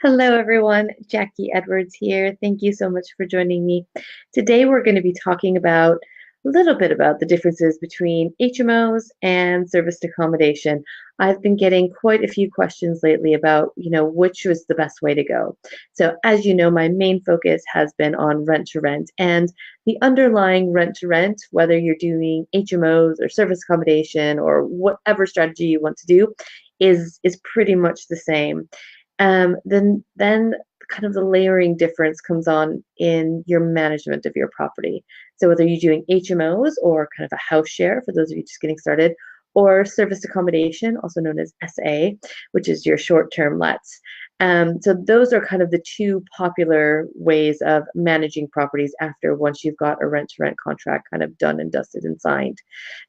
Hello, everyone. Jacquie Edwards here. Thank you so much for joining me. Today, we're going to be talking about a little bit about the differences between HMOs and serviced accommodation. I've been getting quite a few questions lately about, which was the best way to go. So, as you know, my main focus has been on rent to rent and the underlying rent to rent, whether you're doing HMOs or service accommodation or whatever strategy you want to do, is pretty much the same. Then kind of the layering difference comes on in your management of your property. So whether you're doing HMOs or kind of a house share for those of you just getting started, or service accommodation, also known as SA, which is your short-term lets. So those are kind of the two popular ways of managing properties after once you've got a rent-to-rent contract kind of done and dusted and signed.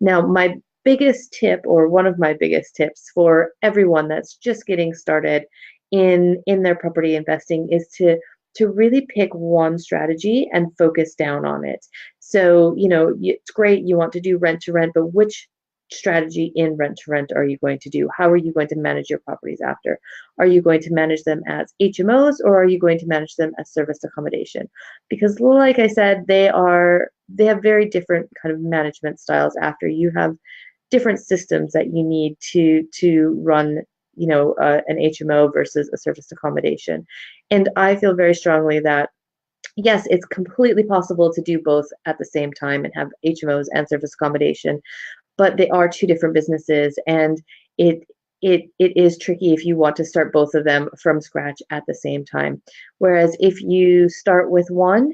Now, my biggest tip, or one of my biggest tips for everyone that's just getting started in their property investing, is to really pick one strategy and focus down on it. So, it's great you want to do rent to rent, but which strategy in rent to rent are you going to do? How are you going to manage your properties after? Are you going to manage them as HMOs, or are you going to manage them as serviced accommodation? Because like I said, they have very different kind of management styles after. You have different systems that you need to run an HMO versus a serviced accommodation. And I feel very strongly that yes, it's completely possible to do both at the same time and have HMOs and service accommodation, but they are two different businesses, and it is tricky if you want to start both of them from scratch at the same time. Whereas if you start with one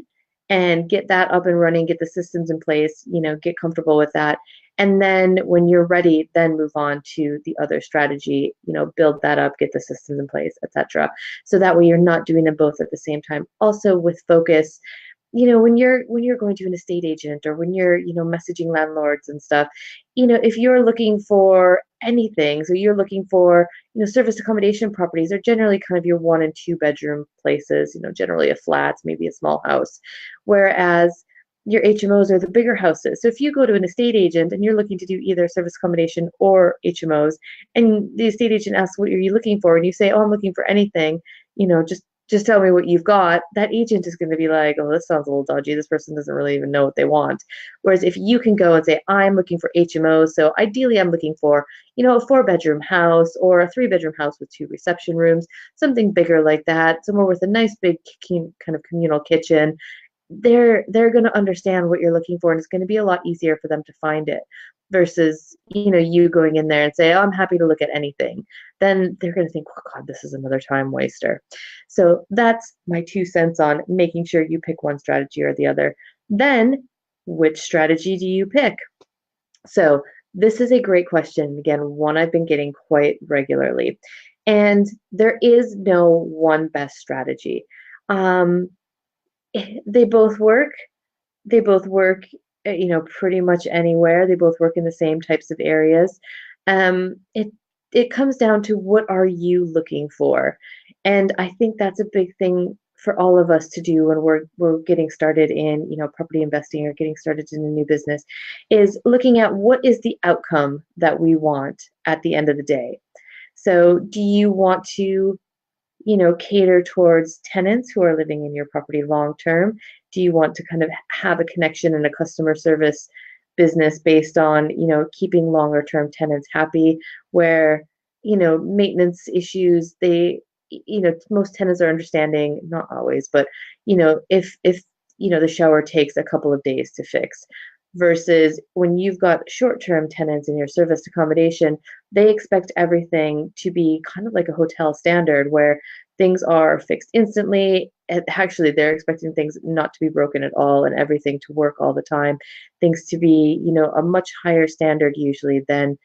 and get that up and running, get the systems in place, get comfortable with that, and then when you're ready, then move on to the other strategy, build that up, get the systems in place, etc. So that way you're not doing them both at the same time. Also with focus, when you're going to an estate agent, or when you're messaging landlords and stuff, if you're looking for anything, so you're looking for service accommodation properties are generally kind of your 1 and 2 bedroom places, generally a flat, maybe a small house, whereas your HMOs are the bigger houses. So if you go to an estate agent and you're looking to do either service accommodation or HMOs, and the estate agent asks, what are you looking for? And you say, oh, I'm looking for anything, just tell me what you've got. That agent is going to be like, oh, this sounds a little dodgy. This person doesn't really even know what they want. Whereas if you can go and say, I'm looking for HMOs, so ideally I'm looking for, a 4 bedroom house or a 3 bedroom house with 2 reception rooms, something bigger like that, somewhere with a nice big kind of communal kitchen, they're going to understand what you're looking for, and it's going to be a lot easier for them to find it versus you going in there and say, oh, I'm happy to look at anything. Then they're going to think, oh god, this is another time waster. So that's my 2 cents on making sure you pick one strategy or the other. Then which strategy do you pick? So this is a great question, again, one I've been getting quite regularly, and there is no one best strategy. um, they both work. They both work, pretty much anywhere. They both work in the same types of areas. It comes down to what are you looking for, and I think that's a big thing for all of us to do when we're getting started in property investing or getting started in a new business, is looking at what is the outcome that we want at the end of the day. So, do you want to cater towards tenants who are living in your property long term? Do you want to kind of have a connection and a customer service business based on, keeping longer term tenants happy, where, maintenance issues, most tenants are understanding, not always, but, if the shower takes a couple of days to fix, versus when you've got short-term tenants in your serviced accommodation, they expect everything to be kind of like a hotel standard where things are fixed instantly. And actually, they're expecting things not to be broken at all and everything to work all the time. Things to be, a much higher standard usually than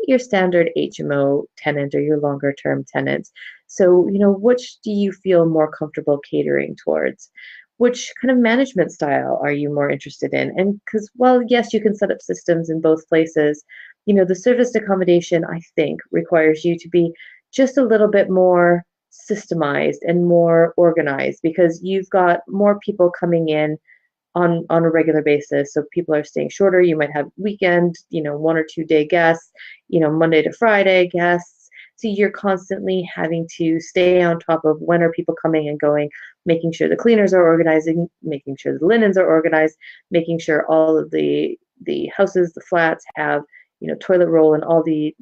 your standard HMO tenant or your longer term tenants. So, which do you feel more comfortable catering towards? Which kind of management style are you more interested in? And because, well, yes, you can set up systems in both places. The serviced accommodation, I think, requires you to be just a little bit more systemized and more organized, because you've got more people coming in on a regular basis. So people are staying shorter. You might have weekend, 1 or 2 day guests, Monday to Friday guests. So you're constantly having to stay on top of when are people coming and going, making sure the cleaners are organizing, making sure the linens are organized, making sure all of the houses, the flats have, toilet roll and all the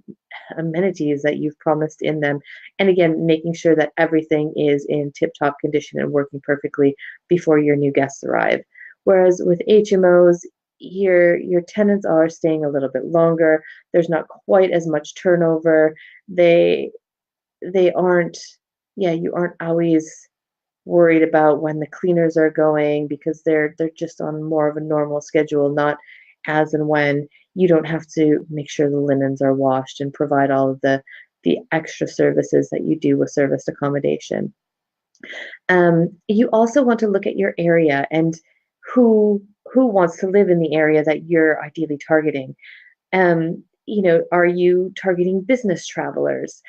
amenities that you've promised in them. And again, making sure that everything is in tip-top condition and working perfectly before your new guests arrive. Whereas with HMOs, your tenants are staying a little bit longer. There's not quite as much turnover. They aren't, yeah, you aren't always worried about when the cleaners are going because they're just on more of a normal schedule, not as and when. You don't have to make sure the linens are washed and provide all of the extra services that you do with serviced accommodation. You also want to look at your area and who wants to live in the area that you're ideally targeting. Are you targeting business travelers,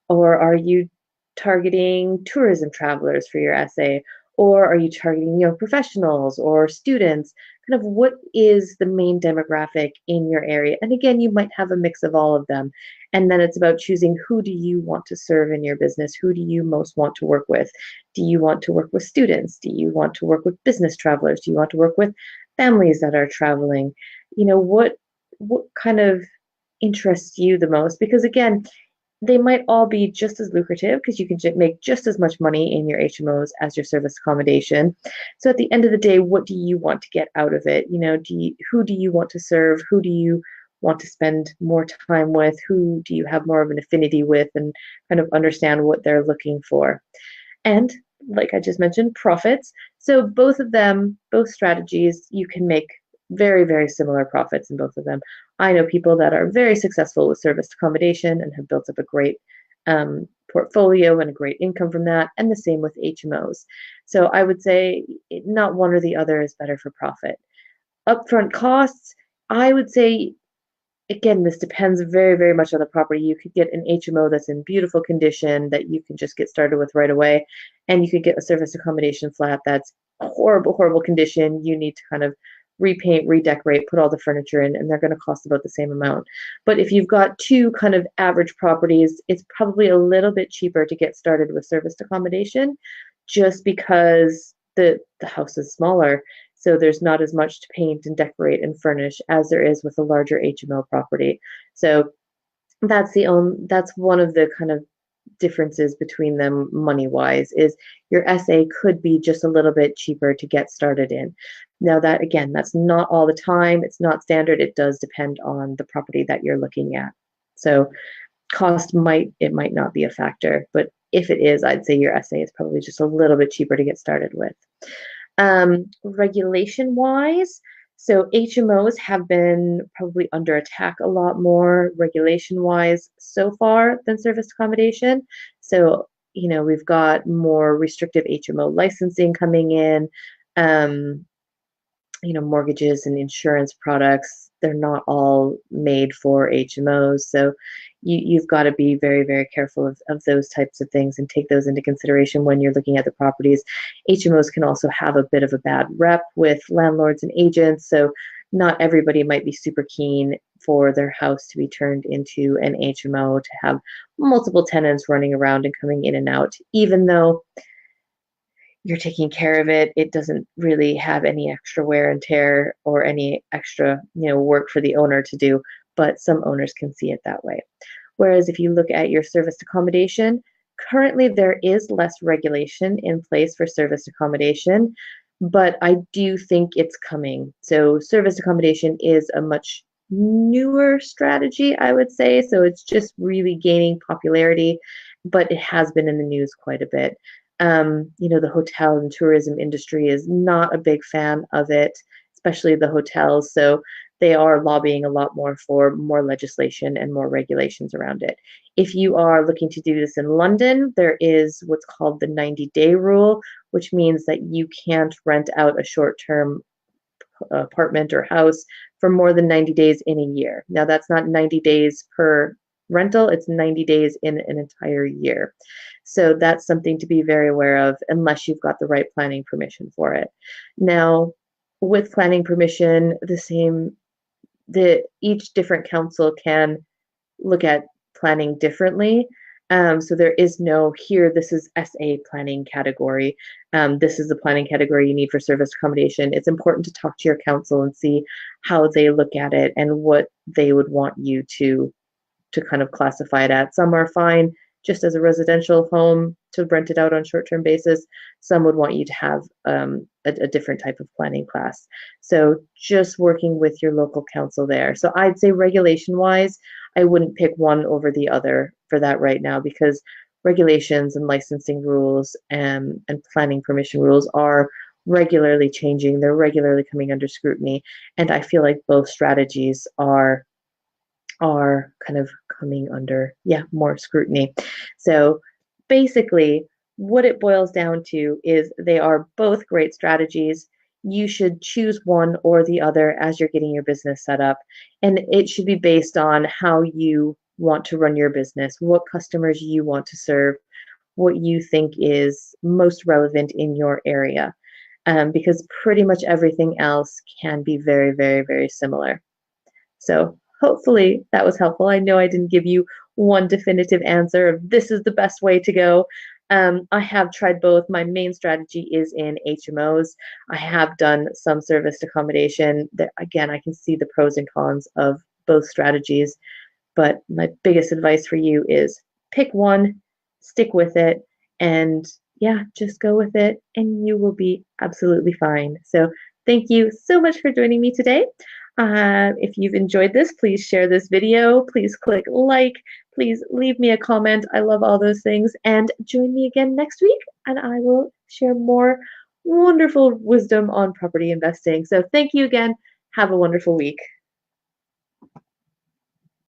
or are you targeting tourism travelers for your essay, or are you targeting young professionals or students? Kind of what is the main demographic in your area? And again, you might have a mix of all of them. And then it's about choosing who do you want to serve in your business? Who do you most want to work with? Do you want to work with students? Do you want to work with business travelers? Do you want to work with families that are traveling? What kind of interests you the most? Because again, they might all be just as lucrative because you can make just as much money in your HMOs as your service accommodation. So at the end of the day, what do you want to get out of it? Who do you want to serve? Who do you want to spend more time with? Who do you have more of an affinity with, and kind of understand what they're looking for? And like I just mentioned, profits. So both of them, both strategies, you can make very, very similar profits in both of them. I know people that are very successful with serviced accommodation and have built up a great portfolio and a great income from that, and the same with HMOs. So I would say not one or the other is better for profit. Upfront costs, I would say, again, this depends very, very much on the property. You could get an HMO that's in beautiful condition that you can just get started with right away, and you could get a service accommodation flat that's horrible, horrible condition. You need to kind of repaint, redecorate, put all the furniture in, and they're going to cost about the same amount. But if you've got two kind of average properties, it's probably a little bit cheaper to get started with serviced accommodation just because the house is smaller. So there's not as much to paint and decorate and furnish as there is with a larger HMO property. So that's one of the kind of differences between them money wise, is your essay could be just a little bit cheaper to get started in. Now that, again, that's not all the time, it's not standard, it does depend on the property that you're looking at. So cost might not be a factor, but if it is, I'd say your essay is probably just a little bit cheaper to get started with. Regulation wise, so HMOs have been probably under attack a lot more regulation wise so far than serviced accommodation. So, we've got more restrictive HMO licensing coming in. Mortgages and insurance products, they're not all made for HMOs. So you've got to be very, very careful of those types of things and take those into consideration when you're looking at the properties. HMOs can also have a bit of a bad rep with landlords and agents. So not everybody might be super keen for their house to be turned into an HMO, to have multiple tenants running around and coming in and out, even though you're taking care of it. It doesn't really have any extra wear and tear or any extra, work for the owner to do, but some owners can see it that way. Whereas if you look at your serviced accommodation, currently there is less regulation in place for serviced accommodation, but I do think it's coming. So serviced accommodation is a much newer strategy, I would say. So it's just really gaining popularity, but it has been in the news quite a bit. The hotel and tourism industry is not a big fan of it, especially the hotels. So they are lobbying a lot more for more legislation and more regulations around it. If you are looking to do this in London, there is what's called the 90-day rule, which means that you can't rent out a short-term apartment or house for more than 90 days in a year. Now, that's not 90 days per rental, it's 90 days in an entire year. So that's something to be very aware of unless you've got the right planning permission for it. Now, with planning permission, each different council can look at planning differently. So there is no here, this is SA planning category. This is the planning category you need for service accommodation. It's important to talk to your council and see how they look at it and what they would want you to kind of classify it at. Some are fine just as a residential home to rent it out on short-term basis. Some would want you to have a different type of planning class. So just working with your local council there. So I'd say regulation-wise, I wouldn't pick one over the other for that right now, because regulations and licensing rules and planning permission rules are regularly changing. They're regularly coming under scrutiny. And I feel like both strategies are kind of coming under, yeah, more scrutiny. So basically, what it boils down to is they are both great strategies. You should choose one or the other as you're getting your business set up. And it should be based on how you want to run your business, what customers you want to serve, what you think is most relevant in your area. Because pretty much everything else can be very, very, very similar. So hopefully that was helpful. I know I didn't give you one definitive answer of this is the best way to go. I have tried both. My main strategy is in HMOs. I have done some serviced accommodation. That, again, I can see the pros and cons of both strategies. But my biggest advice for you is pick one, stick with it, and yeah, just go with it, and you will be absolutely fine. So thank you so much for joining me today. If you've enjoyed this, please share this video. Please click like. Please leave me a comment. I love all those things. And join me again next week, and I will share more wonderful wisdom on property investing. So thank you again. Have a wonderful week.